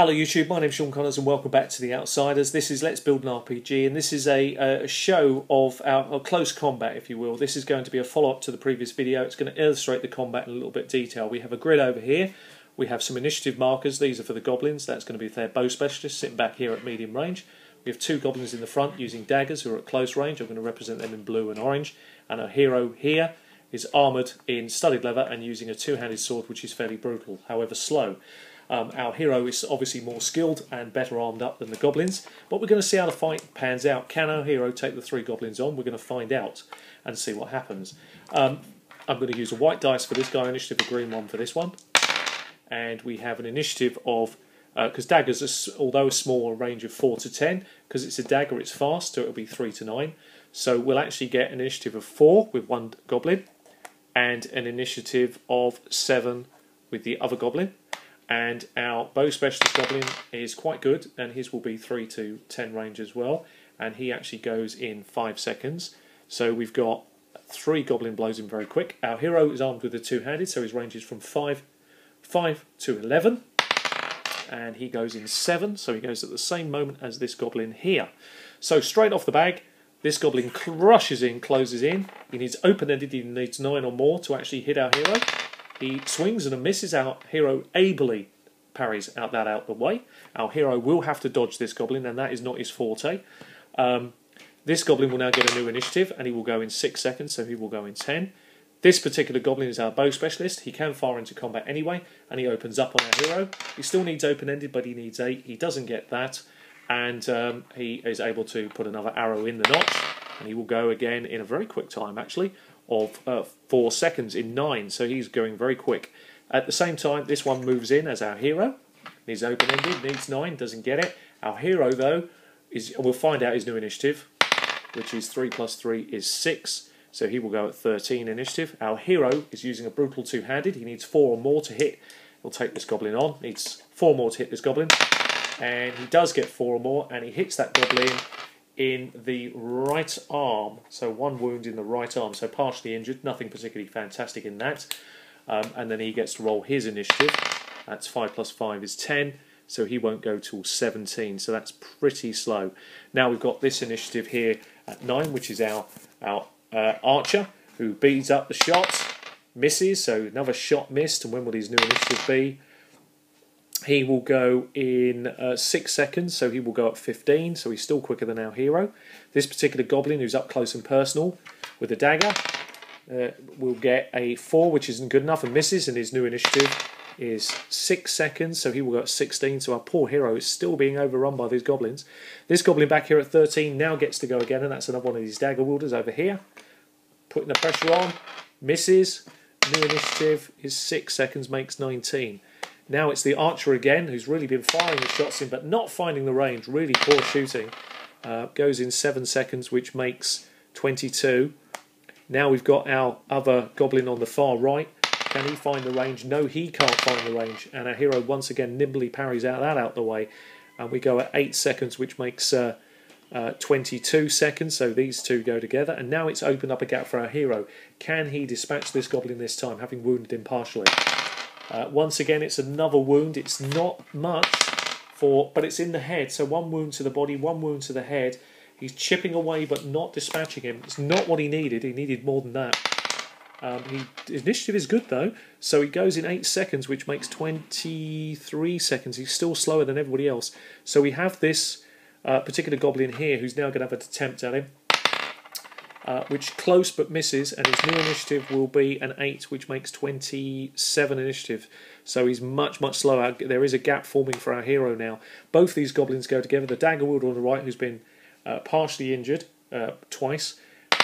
Hello YouTube, my name's Sean Connors and welcome back to The Outsiders. This is Let's Build an RPG, and this is a show of our close combat, if you will. This is going to be a follow-up to the previous video. It's going to illustrate the combat in a little bit of detail. We have a grid over here. We have some initiative markers. These are for the goblins. That's going to be their bow specialists sitting back here at medium range. We have two goblins in the front using daggers who are at close range. I'm going to represent them in blue and orange. And our hero here is armoured in studded leather and using a two-handed sword, which is fairly brutal, however slow. Our hero is obviously more skilled and better armed up than the goblins, but we're going to see how the fight pans out. Can our hero take the three goblins on? We're going to find out and see what happens. I'm going to use a white dice for this guy, initiative, a green one for this one. And we have an initiative of, because daggers are, although a small, range of 4 to 10, because it's a dagger it's fast, so it'll be 3 to 9. So we'll actually get an initiative of 4 with one goblin, and an initiative of 7 with the other goblin. And our bow specialist goblin is quite good, and his will be 3 to 10 range as well, and he actually goes in 5 seconds. So we've got 3 goblin blows in very quick. Our hero is armed with a two-handed, so his range is from 5 to 11, and he goes in 7, so he goes at the same moment as this goblin here. So straight off the bag, this goblin crushes in, closes in. He needs open-ended, he needs 9 or more to actually hit our hero. He swings and misses. Our hero ably parries out the way. Our hero will have to dodge this goblin, and that is not his forte. This goblin will now get a new initiative, and he will go in 6 seconds, so he will go in 10. This particular goblin is our bow specialist. He can fire into combat anyway, and he opens up on our hero. He still needs open-ended, but he needs 8. He doesn't get that, and he is able to put another arrow in the notch, and he will go again in a very quick time, actually, of 4 seconds in 9, so he's going very quick. At the same time, this one moves in as our hero. He's open-ended, needs 9, doesn't get it. Our hero, though, we'll find out his new initiative, which is 3 plus 3 is 6, so he will go at 13 initiative. Our hero is using a brutal two-handed. He needs 4 or more to hit. He'll take this goblin on. Needs 4 more to hit this goblin, and he does get 4 or more, and he hits that goblin in the right arm, so 1 wound in the right arm, so partially injured, nothing particularly fantastic in that. And then he gets to roll his initiative. That's 5 plus 5 is 10, so he won't go till 17, so that's pretty slow. Now we've got this initiative here at 9, which is our archer, who beats up the shot, misses, so another shot missed, and when will his new initiative be? He will go in 6 seconds, so he will go at 15, so he's still quicker than our hero. This particular goblin, who's up close and personal with a dagger, will get a 4, which isn't good enough, and misses, and his new initiative is 6 seconds, so he will go at 16, so our poor hero is still being overrun by these goblins. This goblin back here at 13 now gets to go again, and that's another one of these dagger wielders over here. Putting the pressure on, misses, new initiative is 6 seconds, makes 19. Now it's the archer again, who's really been firing the shots in, but not finding the range. Really poor shooting. Goes in 7 seconds, which makes 22. Now we've got our other goblin on the far right. Can he find the range? No, he can't find the range. And our hero once again nimbly parries out the way. And we go at 8 seconds, which makes 22 seconds. So these two go together. And now it's opened up a gap for our hero. Can he dispatch this goblin this time, having wounded him partially? Once again, it's another wound. It's not much, but it's in the head. So 1 wound to the body, 1 wound to the head. He's chipping away, but not dispatching him. It's not what he needed. He needed more than that. His initiative is good, though. So he goes in 8 seconds, which makes 23 seconds. He's still slower than everybody else. So we have this particular goblin here, who's now going to have an attempt at him. Which close but misses, and his new initiative will be an 8, which makes 27 initiative. So he's much, much slower. There is a gap forming for our hero now. Both these goblins go together. The dagger wielder on the right, who's been partially injured twice,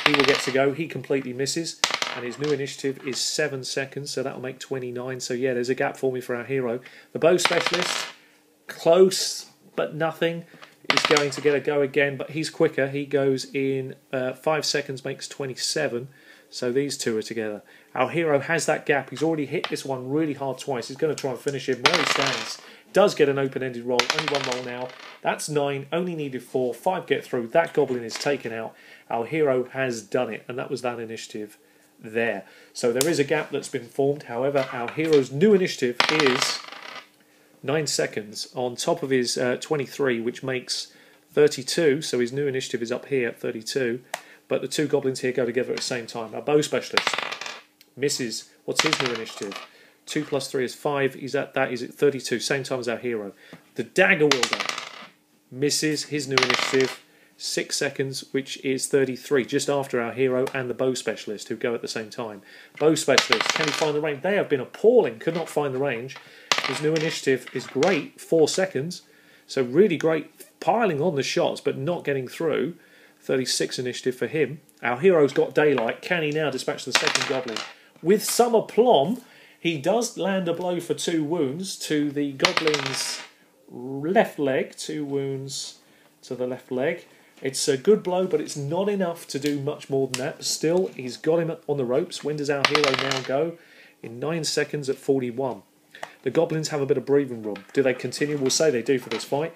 he will get to go. He completely misses, and his new initiative is 7 seconds, so that will make 29. So yeah, there's a gap forming for our hero. The bow specialist, close but nothing, is going to get a go again, but he's quicker. He goes in 5 seconds, makes 27, so these two are together. Our hero has that gap. He's already hit this one really hard twice. He's going to try and finish him where he stands. Does get an open-ended roll, only 1 roll now. That's 9, only needed 4, 5 get through. That goblin is taken out. Our hero has done it, and that was that initiative there. So there is a gap that's been formed. However, our hero's new initiative is 9 seconds on top of his 23, which makes 32. So his new initiative is up here at 32. But the two goblins here go together at the same time. Our bow specialist misses. What's his new initiative? 2 plus 3 is 5. He's at 32. Same time as our hero. The dagger wielder misses his new initiative. 6 seconds, which is 33, just after our hero and the bow specialist, who go at the same time. Bow specialist, can he find the range? They have been appalling, could not find the range. His new initiative is great, 4 seconds. So really great, piling on the shots, but not getting through. 36 initiative for him. Our hero's got daylight. Can he now dispatch the second goblin? With some aplomb, he does land a blow for 2 wounds to the goblin's left leg. 2 wounds to the left leg. It's a good blow, but it's not enough to do much more than that. But still, he's got him on the ropes. When does our hero now go? In 9 seconds at 41. The goblins have a bit of breathing room. Do they continue? We'll say they do for this fight.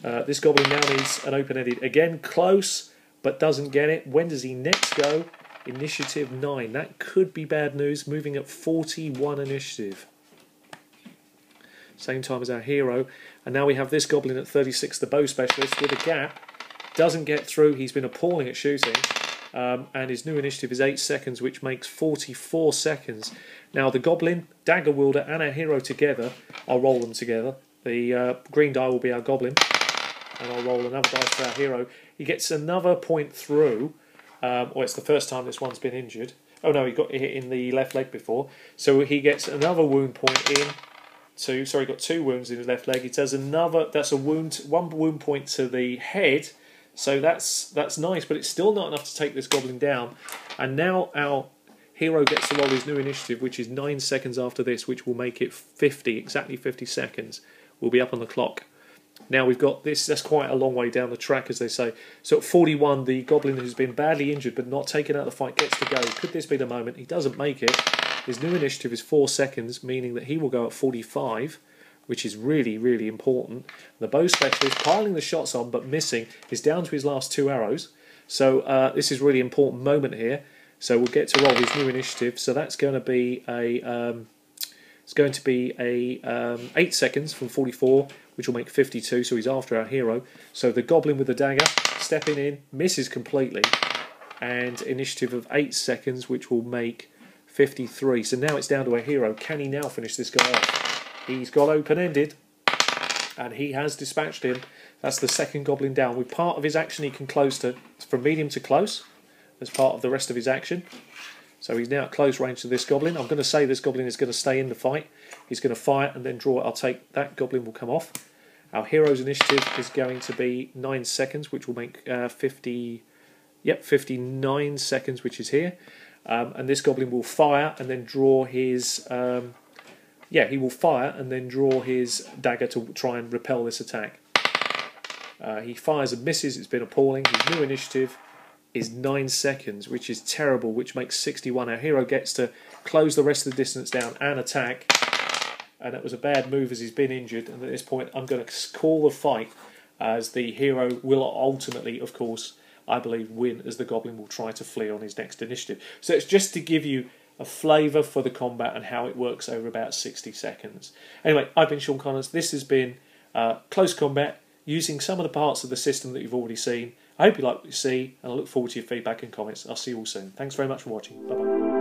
This goblin now needs an open-ended. Again, close, but doesn't get it. When does he next go? Initiative 9. That could be bad news, moving at 41 initiative. Same time as our hero. And now we have this goblin at 36, the bow specialist, with a gap. Doesn't get through. He's been appalling at shooting. And his new initiative is 8 seconds, which makes 44 seconds. Now the goblin, dagger wielder, and our hero together, I'll roll them together. The green die will be our goblin, and I'll roll another dice for our hero. He gets another point through. Or it's the first time this one's been injured. Oh no, he got hit in the left leg before. So he gets another wound point in. He got 2 wounds in his left leg. He does another. That's a wound. 1 wound point to the head. So that's nice, but it's still not enough to take this goblin down. And now our hero gets to roll his new initiative, which is 9 seconds after this, which will make it 50, exactly 50 seconds. We'll be up on the clock. Now we've got this, that's quite a long way down the track, as they say. So at 41, the goblin who's been badly injured but not taken out of the fight gets to go. Could this be the moment? He doesn't make it. His new initiative is 4 seconds, meaning that he will go at 45, which is really, really important. The bow specialist, piling the shots on but missing, is down to his last 2 arrows. So this is a really important moment here. So we'll get to roll his new initiative. So that's going to be a 8 seconds from 44, which will make 52. So he's after our hero. So the goblin with the dagger stepping in, misses completely, and initiative of 8 seconds, which will make 53. So now it's down to our hero. Can he now finish this guy off? He's got open-ended, and he has dispatched him. That's the second goblin down. With part of his action, he can close to from medium to close as part of the rest of his action. So he's now at close range to this goblin. I'm going to say this goblin is going to stay in the fight. He's going to fire and then draw it. I'll take that goblin will come off. Our hero's initiative is going to be 9 seconds, which will make 59 seconds, which is here. And this goblin will fire and then draw his... he will fire and then draw his dagger to try and repel this attack. He fires and misses. It's been appalling. His new initiative is 9 seconds, which is terrible, which makes 61. Our hero gets to close the rest of the distance down and attack. And it was a bad move as he's been injured. And at this point, I'm going to call the fight, as the hero will ultimately, of course, I believe, win, as the goblin will try to flee on his next initiative. So it's just to give you a flavour for the combat and how it works over about 60 seconds. Anyway, I've been Sean Connors. This has been Close Combat, using some of the parts of the system that you've already seen. I hope you like what you see, and I look forward to your feedback and comments. I'll see you all soon. Thanks very much for watching. Bye-bye.